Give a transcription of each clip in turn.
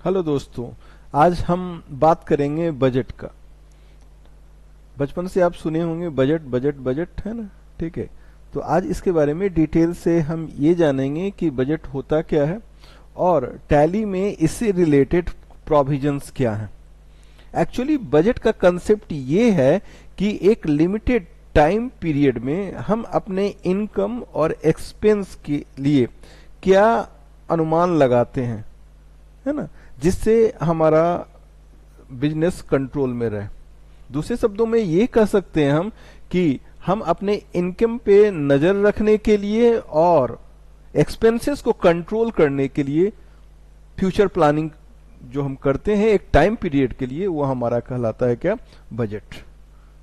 Hello दोस्तों, आज हम बात करेंगे बजट का। बचपन से आप सुने होंगे बजट बजट बजट, है ना। ठीक है, तो आज इसके बारे में डिटेल से हम ये जानेंगे कि बजट होता क्या है और टैली में इससे रिलेटेड प्रोविजंस क्या हैं। एक्चुअली बजट का कंसेप्ट ये है कि एक लिमिटेड टाइम पीरियड में हम अपने इनकम और एक्सपेंस के लिए क्या अनुमान लगाते हैं, है ना, जिससे हमारा बिजनेस कंट्रोल में रहे। दूसरे शब्दों में ये कह सकते हैं हम कि हम अपने इनकम पे नजर रखने के लिए और एक्सपेंसेस को कंट्रोल करने के लिए फ्यूचर प्लानिंग जो हम करते हैं एक टाइम पीरियड के लिए, वो हमारा कहलाता है क्या, बजट,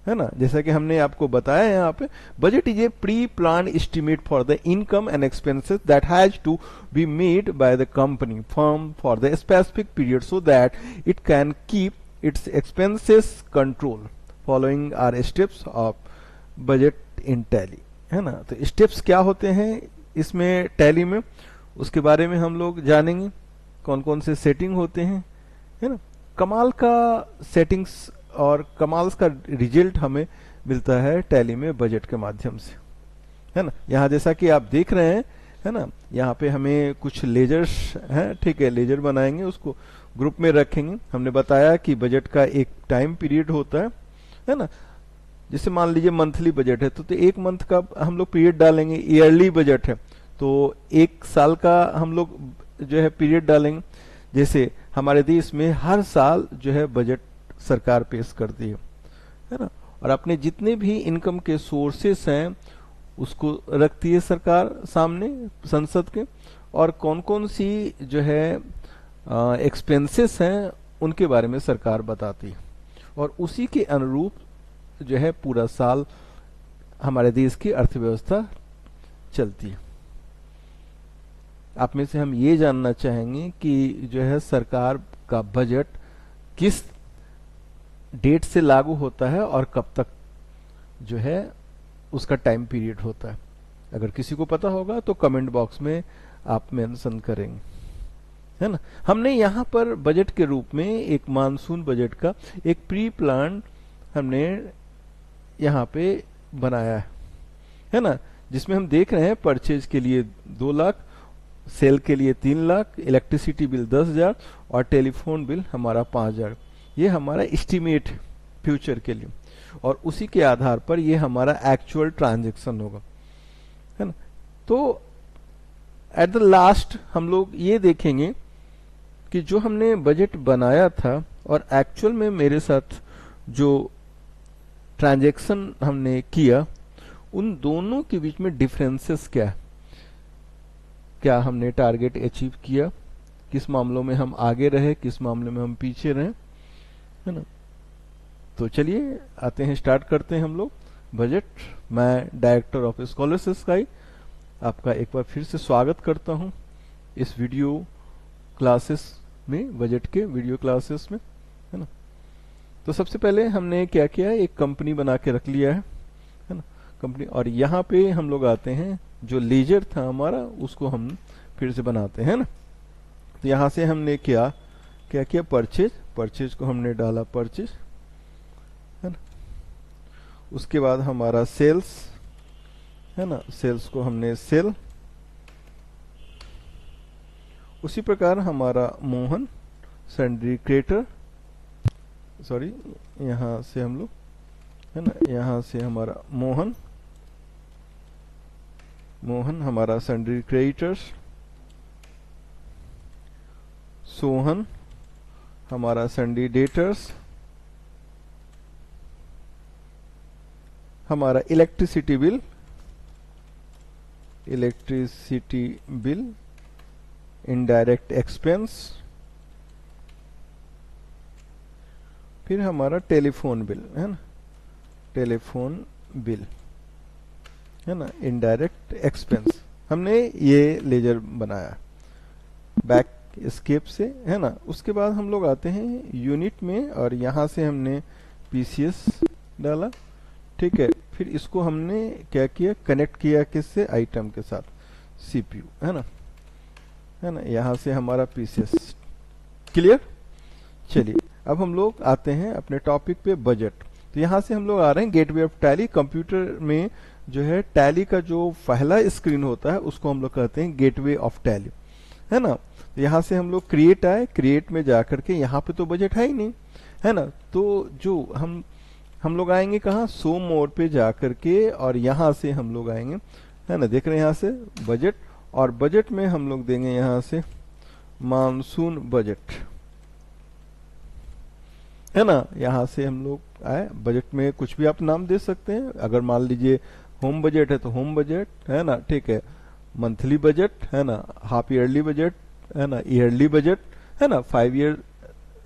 है ना। जैसा कि हमने आपको बताया है यहाँ पे, budget is a pre plan estimate for the income and expenses that has to be made by the company firm for the specific period so that it can keep its expenses control. Following are steps of budget in Tally, है ना। तो steps क्या होते हैं इसमें tally में, उसके बारे में हम लोग जानेंगे। कौन कौन से सेटिंग होते हैं, है ना। कमाल का सेटिंग्स और कमाल का रिजल्ट हमें मिलता है टैली में बजट के माध्यम से, है ना। यहाँ जैसा कि आप देख रहे हैं, है ना, यहाँ पे हमें कुछ लेजर्स हैं, ठीक है, लेजर बनाएंगे, उसको ग्रुप में रखेंगे। हमने बताया कि बजट का एक टाइम पीरियड होता है ना। जैसे मान लीजिए मंथली बजट है तो एक मंथ का हम लोग पीरियड डालेंगे। ईयरली बजट है तो एक साल का हम लोग जो है पीरियड डालेंगे। जैसे हमारे देश में हर साल जो है बजट सरकार पेश करती है ना, और अपने जितने भी इनकम के सोर्सेस हैं उसको रखती है सरकार सामने संसद के, और कौन कौन सी जो है एक्सपेंसेस हैं उनके बारे में सरकार बताती है, और उसी के अनुरूप जो है पूरा साल हमारे देश की अर्थव्यवस्था चलती है। आप में से हम ये जानना चाहेंगे कि जो है सरकार का बजट किस डेट से लागू होता है और कब तक जो है उसका टाइम पीरियड होता है। अगर किसी को पता होगा तो कमेंट बॉक्स में आप मेंशन करेंगे, है ना। हमने यहाँ पर बजट के रूप में एक मानसून बजट का एक प्री प्लान हमने यहाँ पे बनाया है ना, जिसमें हम देख रहे हैं परचेज के लिए 2 लाख, सेल के लिए 3 लाख, इलेक्ट्रिसिटी बिल 10,000 और टेलीफोन बिल हमारा 5,000। ये हमारा एस्टिमेट फ्यूचर के लिए, और उसी के आधार पर ये हमारा एक्चुअल ट्रांजैक्शन होगा, है ना। तो एट द लास्ट हम लोग ये देखेंगे कि जो हमने बजट बनाया था और एक्चुअल में मेरे साथ जो ट्रांजैक्शन हमने किया, उन दोनों के बीच में डिफरेंसेस क्या है। क्या हमने टारगेट अचीव किया, किस मामलों में हम आगे रहे, किस मामले में हम पीछे रहे, है ना। तो चलिए आते हैं, स्टार्ट करते हैं हम लोग बजट। मैं डायरेक्टर ऑफ स्कॉलर्स स्काई आपका एक बार फिर से स्वागत करता हूं इस वीडियो क्लासेस में, बजट के वीडियो क्लासेस में, है ना। तो सबसे पहले हमने क्या किया है, एक कंपनी बना के रख लिया है ना, कंपनी। और यहाँ पे हम लोग आते हैं, जो लेजर था हमारा उसको हम फिर से बनाते हैं ना। तो यहाँ से हमने क्या किया, परचेज को हमने डाला परचेज, है ना। उसके बाद हमारा सेल्स, है ना, सेल्स को हमने सेल। उसी प्रकार हमारा मोहन सन्ड्री क्रेडिटर, सॉरी यहाँ से हम लोग, है ना, यहाँ से हमारा मोहन हमारा सन्ड्री क्रेडिटर्स, सोहन हमारा सन्ड्री डेटर्स, हमारा इलेक्ट्रिसिटी बिल इनडायरेक्ट एक्सपेंस, फिर हमारा टेलीफोन बिल, है ना, टेलीफोन बिल, है ना, इनडायरेक्ट एक्सपेंस। हमने ये लेजर बनाया बैक स्केप से, है ना। उसके बाद हम लोग आते हैं यूनिट में, और यहाँ से हमने पीसीएस डाला, ठीक है। फिर इसको हमने क्या किया, कनेक्ट किया किससे, आइटम के साथ, सीपीयू, है ना, यहाँ से हमारा पीसीएस क्लियर? चलिए अब हम लोग आते हैं अपने टॉपिक पे, बजट। तो यहाँ से हम लोग आ रहे हैं गेटवे ऑफ टैली। कंप्यूटर में जो है टैली का जो पहला स्क्रीन होता है उसको हम लोग कहते हैं गेटवे ऑफ टैली, है ना। यहाँ से हम लोग क्रिएट आए, क्रिएट में जाकर के यहाँ पे तो बजट है ही नहीं, है ना। तो जो हम लोग आएंगे कहाँ, शो मोर पे जाकर के, और यहाँ से हम लोग आएंगे, है ना। देख रहे हैं यहाँ से बजट, और बजट में हम लोग देंगे यहाँ से मानसून बजट, है ना। यहाँ से हम लोग आए, बजट में कुछ भी आप नाम दे सकते हैं। अगर मान लीजिए होम बजट है तो होम बजट, है ना, ठीक है। मंथली बजट, है ना, हाफ ईयरली बजट, है ना, ईयरली बजट, है ना, 5 ईयर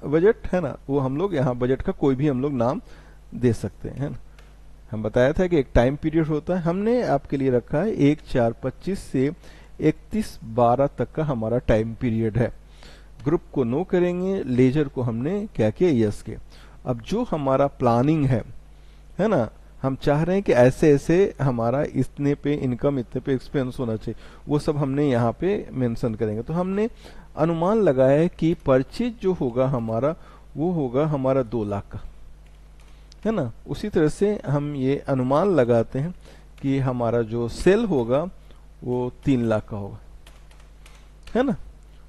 बजट, है ना। वो हम लोग यहाँ बजट का कोई भी हम लोग नाम दे सकते हैं, है ना। हम बताया था कि एक टाइम पीरियड होता है, हमने आपके लिए रखा है 1/4/25 से 31/12 तक का हमारा टाइम पीरियड है। ग्रुप को नो करेंगे, लेजर को हमने क्या किया, यस के। अब जो हमारा प्लानिंग है ना, हम चाह रहे हैं कि ऐसे ऐसे हमारा इतने पे इनकम, इतने पे एक्सपेंस होना चाहिए, वो सब हमने यहाँ पे मेंशन करेंगे। तो हमने अनुमान लगाया है कि परचेज जो होगा हमारा, वो होगा हमारा 2 लाख का, है ना। उसी तरह से हम ये अनुमान लगाते हैं कि हमारा जो सेल होगा वो 3 लाख का होगा, है ना।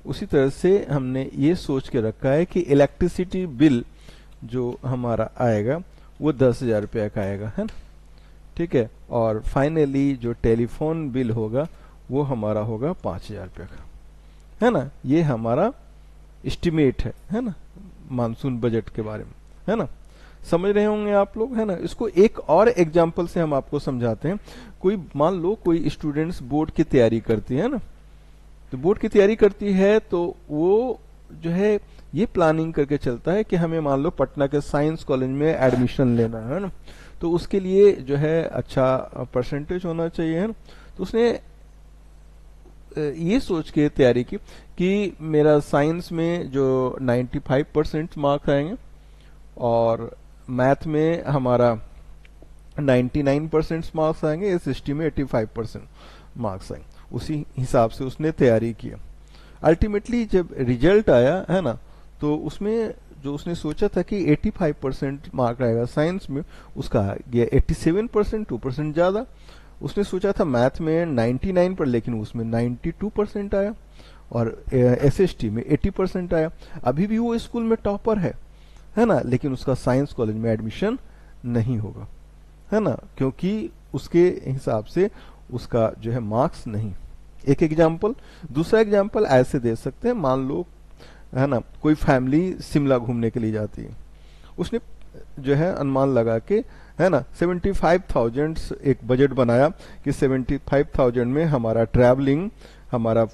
उसी तरह से हमने ये सोच के रखा है कि इलेक्ट्रिसिटी बिल जो हमारा आएगा वो 10,000 रुपया का आएगा, है ना, ठीक है। और फाइनली जो टेलीफोन बिल होगा वो हमारा होगा 5,000 रुपया का, है ना। ये हमारा एस्टिमेट है ना, मानसून बजट के बारे में, है ना। समझ रहे होंगे आप लोग, है ना। इसको एक और एग्जांपल से हम आपको समझाते हैं। कोई मान लो कोई स्टूडेंट्स बोर्ड की तैयारी करती है ना, तो बोर्ड की तैयारी करती है तो वो जो है ये प्लानिंग करके चलता है कि हमें मान लो पटना के साइंस कॉलेज में एडमिशन लेना है ना, तो उसके लिए जो है अच्छा परसेंटेज होना चाहिए, है ना। तो उसने ये सोच के तैयारी की कि मेरा साइंस में जो 95% मार्क्स आएंगे और मैथ में हमारा 99% मार्क्स आएंगे, एसएसटी में 85% मार्क्स आएंगे। उसी हिसाब से उसने तैयारी की। अल्टीमेटली जब रिजल्ट आया, है ना, तो उसमें जो उसने सोचा था कि 85% मार्क आएगा साइंस में, उसका गया 87%, 2% ज्यादा। उसने सोचा था मैथ में 99 पर, लेकिन उसमें 92% आया, और एसएसटी में 80% आया। अभी भी वो स्कूल में टॉपर है ना, लेकिन उसका साइंस कॉलेज में एडमिशन नहीं होगा, है ना, क्योंकि उसके हिसाब से उसका जो है मार्क्स नहीं। एक एग्जाम्पल। दूसरा एग्जाम्पल ऐसे दे सकते हैं, मान लो, है ना, कोई फैमिली शिमला घूमने के लिए जाती है। उसने जो है अनुमान लगा के, है ना, 75,000 एक बजट बनाया कि 75,000 में हमारा ट्रैवलिंग, हमारा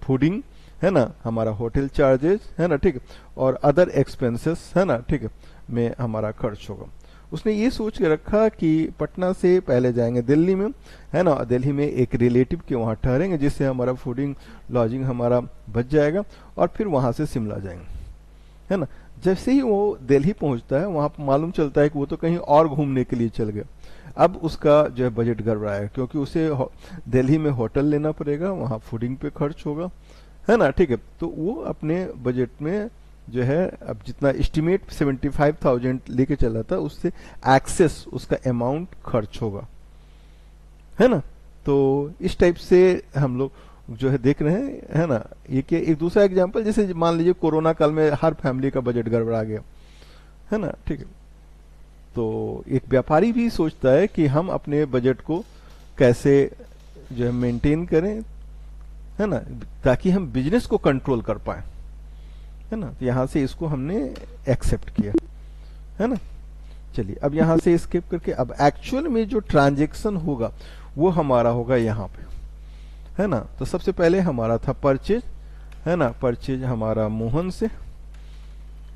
फूडिंग, है ना, हमारा होटल चार्जेस, है ना, ठीक है, और अदर एक्सपेंसेस, है ना, ठीक है, में हमारा खर्च होगा। उसने ये सोच के रखा कि पटना से पहले जाएंगे दिल्ली में, है ना, दिल्ली में एक रिलेटिव के वहाँ ठहरेंगे, जिससे हमारा फूडिंग लॉजिंग हमारा बच जाएगा, और फिर वहाँ से शिमला जाएंगे, है ना। जैसे ही वो दिल्ली पहुंचता है, वहाँ मालूम चलता है कि वो तो कहीं और घूमने के लिए चल गया। अब उसका जो है बजट गड़बड़ाएगा, क्योंकि उसे दिल्ली में होटल लेना पड़ेगा, वहाँ फूडिंग पे खर्च होगा, है ना, ठीक है। तो वो अपने बजट में जो है अब जितना एस्टिमेट 75,000 लेके चला था, उससे एक्सेस उसका अमाउंट खर्च होगा, है ना। तो इस टाइप से हम लोग जो है देख रहे हैं, है ना। ये कि एक दूसरा एग्जांपल, जैसे मान लीजिए कोरोना काल में हर फैमिली का बजट गड़बड़ा गया, है ना, ठीक है। तो एक व्यापारी भी सोचता है कि हम अपने बजट को कैसे जो है मेंटेन करें, है ना, ताकि हम बिजनेस को कंट्रोल कर पाए, है ना। तो यहाँ से इसको हमने एक्सेप्ट किया, है ना। चलिए अब यहाँ से स्किप करके अब एक्चुअल में जो ट्रांजैक्शन होगा वो हमारा होगा यहाँ पे, है ना। तो सबसे पहले हमारा था परचेज, है ना, परचेज हमारा मोहन से,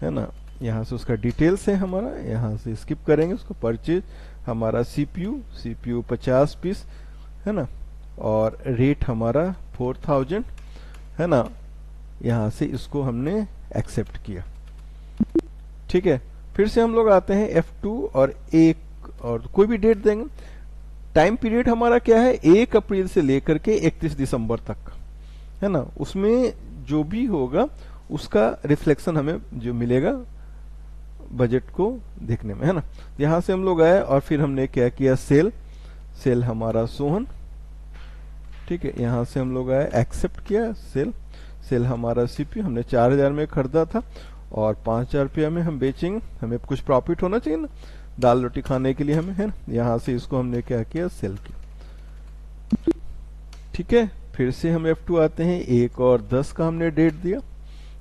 है ना, यहाँ से उसका डिटेल्स है हमारा, यहाँ से स्किप करेंगे उसको। परचेज हमारा सीपीयू 50 पीस, है ना, और रेट हमारा 4,000, है ना। यहाँ से इसको हमने एक्सेप्ट किया, ठीक है। फिर से हम लोग आते हैं F2 और एक और कोई भी डेट देंगे। टाइम पीरियड हमारा क्या है, 1 अप्रैल से लेकर के 31 दिसंबर तक, है ना। उसमें जो भी होगा उसका रिफ्लेक्शन हमें जो मिलेगा बजट को देखने में, है ना। यहाँ से हम लोग आए और फिर हमने क्या किया, सेल, सेल हमारा सोहन, ठीक है। यहाँ से हम लोग आए, एक्सेप्ट किया सेल, सेल हमारा सीपीयू हमने 4000 में खरीदा था और 5000 रुपया में हम बेचेंगे, हमें कुछ प्रॉफिट होना चाहिए ना, दाल रोटी खाने के लिए हमें, है ना। यहाँ से इसको हमने क्या किया, सेल किया, ठीक है। फिर से हम F2 आते हैं, 1 और 10 का हमने डेट दिया,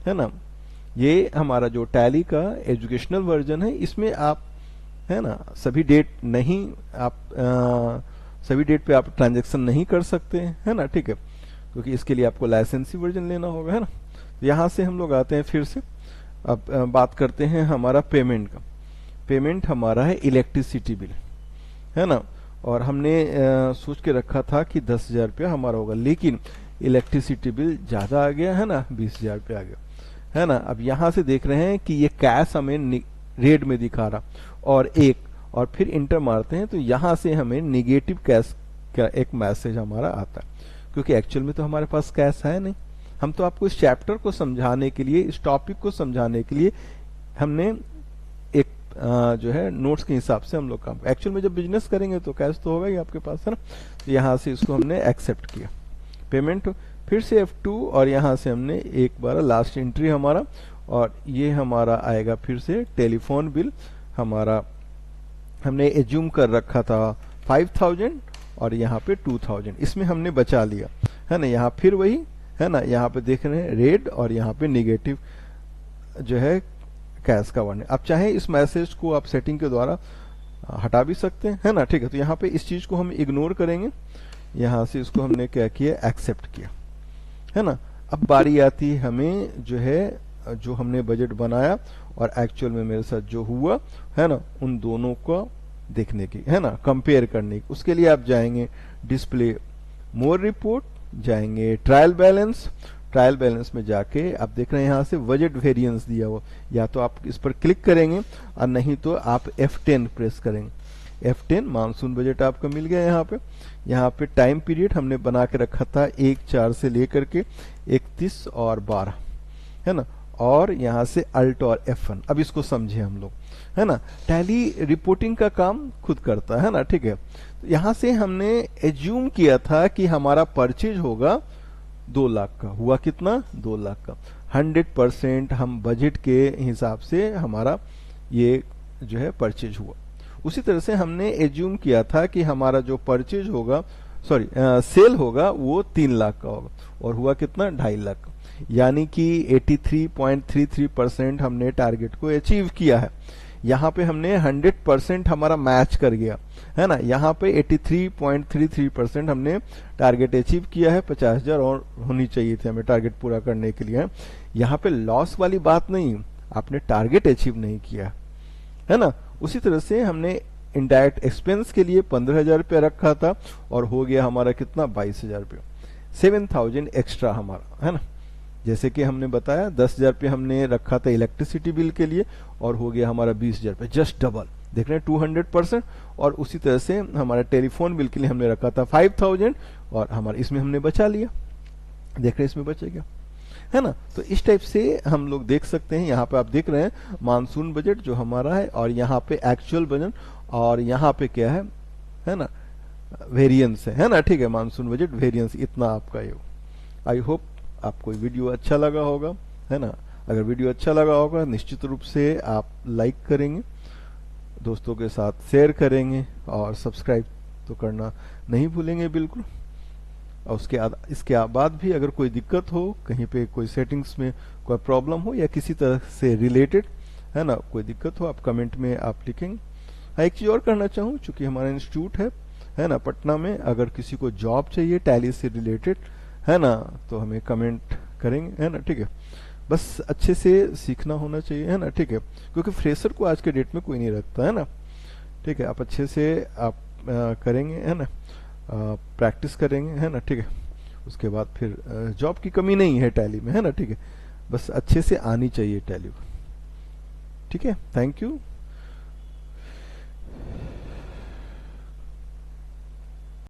है ना। ये हमारा जो टैली का एजुकेशनल वर्जन है, इसमें आप, है ना, सभी डेट नहीं, आप सभी डेट पे आप ट्रांजैक्शन नहीं कर सकते, है ना, ठीक है, क्योंकि इसके लिए आपको लाइसेंसी वर्जन लेना होगा, है ना। यहाँ से हम लोग आते हैं फिर से, अब बात करते हैं हमारा पेमेंट का। पेमेंट हमारा है इलेक्ट्रिसिटी बिल, है ना, और हमने सोच के रखा था कि 10,000 रुपया हमारा होगा, लेकिन इलेक्ट्रिसिटी बिल ज्यादा आ गया, है ना, 20,000 रुपया आ गया, है ना। अब यहाँ से देख रहे हैं कि ये कैश हमें रेड में दिखा रहा, और फिर इंटर मारते हैं तो यहाँ से हमें निगेटिव कैश का एक मैसेज हमारा आता है, क्योंकि एक्चुअल में तो हमारे पास कैश है नहीं। हम तो आपको इस चैप्टर को समझाने के लिए, इस टॉपिक को समझाने के लिए हमने एक जो है नोट्स के हिसाब से हम लोग काम, एक्चुअल में जब बिजनेस करेंगे तो कैश तो होगा ही आपके पास, है ना। तो यहाँ से इसको हमने एक्सेप्ट किया, पेमेंट, फिर से F2 और यहाँ से हमने एक बार लास्ट एंट्री हमारा, और ये हमारा आएगा फिर से टेलीफोन बिल हमारा, हमने एज्यूम कर रखा था 5000 और यहाँ पे 2000, इसमें हमने बचा लिया, है ना। यहाँ फिर वही, है ना, यहाँ पे देख रहे हैं रेड और यहाँ पे निगेटिव जो है कैश का वर्णन। आप चाहे इस मैसेज को आप सेटिंग के द्वारा हटा भी सकते हैं, है ना, ठीक है। तो यहाँ पे इस चीज को हम इग्नोर करेंगे, यहाँ से इसको हमने क्या किया, एक्सेप्ट किया, है ना। अब बारी आती है हमें जो है, जो हमने बजट बनाया और एक्चुअल में मेरे साथ जो हुआ, है ना, उन दोनों को देखने की, है ना, कंपेयर करने की। उसके लिए आप जाएंगे डिस्प्ले मोर रिपोर्ट, जाएंगे ट्रायल बैलेंस, ट्रायल बैलेंस में जाके आप देख रहे हैं यहाँ से बजट वेरिएंस दिया हुआ, या तो आप इस पर क्लिक करेंगे और नहीं तो आप F10 प्रेस करेंगे। F10 मानसून बजट आपका मिल गया यहाँ पे। यहाँ पे टाइम पीरियड हमने बना के रखा था 1/4 से लेकर के 31 और 12, है ना, और यहाँ से अल्ट और F1। अब इसको समझे हम लोग, है ना। टैली रिपोर्टिंग का काम खुद करता है ना, ठीक है। तो यहाँ से हमने एज्यूम किया था कि हमारा परचेज होगा 2 लाख का, हुआ कितना, 2 लाख का। 100% हम बजट के हिसाब से हमारा ये जो है परचेज हुआ। उसी तरह से हमने एज्यूम किया था कि हमारा जो परचेज होगा, सॉरी सेल होगा, वो 3 लाख का होगा, और हुआ कितना, 2.5 लाख का। यानी कि 83.33% हमने टारगेट को अचीव किया है। यहाँ पे हमने 100% हमारा मैच कर गया, है ना। यहाँ पे 83.33% हमने टारगेट अचीव किया है। 50,000 और होनी चाहिए थी हमें टारगेट पूरा करने के लिए। यहाँ पे लॉस वाली बात नहीं, आपने टारगेट अचीव नहीं किया, है ना। उसी तरह से हमने इनडायरेक्ट एक्सपेंस के लिए 15,000 रुपया रखा था और हो गया हमारा कितना, 22,000 रुपया, 7,000 एक्स्ट्रा हमारा, है ना। जैसे कि हमने बताया 10,000 रुपये हमने रखा था इलेक्ट्रिसिटी बिल के लिए और हो गया हमारा 20,000 रुपये, जस्ट डबल, देख रहे हैं 200%। और उसी तरह से हमारा टेलीफोन बिल के लिए हमने रखा था 5,000 और हमारा इसमें हमने बचा लिया, देख रहे हैं इसमें बच गया, है ना। तो इस टाइप से हम लोग देख सकते हैं। यहाँ पे आप देख रहे हैं मानसून बजट जो हमारा है, और यहाँ पे एक्चुअल बजट, और यहाँ पे क्या है ना, वेरिएंस है ना, ठीक है। मानसून बजट वेरिएंस इतना आपका ये। आई होप आपको वीडियो अच्छा लगा होगा, है ना। अगर वीडियो अच्छा लगा होगा निश्चित रूप से आप लाइक करेंगे, दोस्तों के साथ शेयर करेंगे और सब्सक्राइब तो करना नहीं भूलेंगे बिल्कुल। और इसके बाद भी अगर कोई दिक्कत हो, कहीं पे कोई सेटिंग्स में कोई प्रॉब्लम हो या किसी तरह से रिलेटेड, है ना, कोई दिक्कत हो, आप कमेंट में आप लिखेंगे। एक चीज और करना चाहूँ, चूंकि हमारा इंस्टीट्यूट है ना पटना में, अगर किसी को जॉब चाहिए टैली से रिलेटेड, है ना, तो हमें कमेंट करेंगे, है ना, ठीक है। बस अच्छे से सीखना होना चाहिए, है ना, ठीक है, क्योंकि फ्रेशर को आज के डेट में कोई नहीं रखता, है ना, ठीक है। आप अच्छे से आप करेंगे, है ना, प्रैक्टिस करेंगे, है ना, ठीक है। उसके बाद फिर जॉब की कमी नहीं है टैली में, है ना, ठीक है। बस अच्छे से आनी चाहिए टैली, ठीक है। Thank you.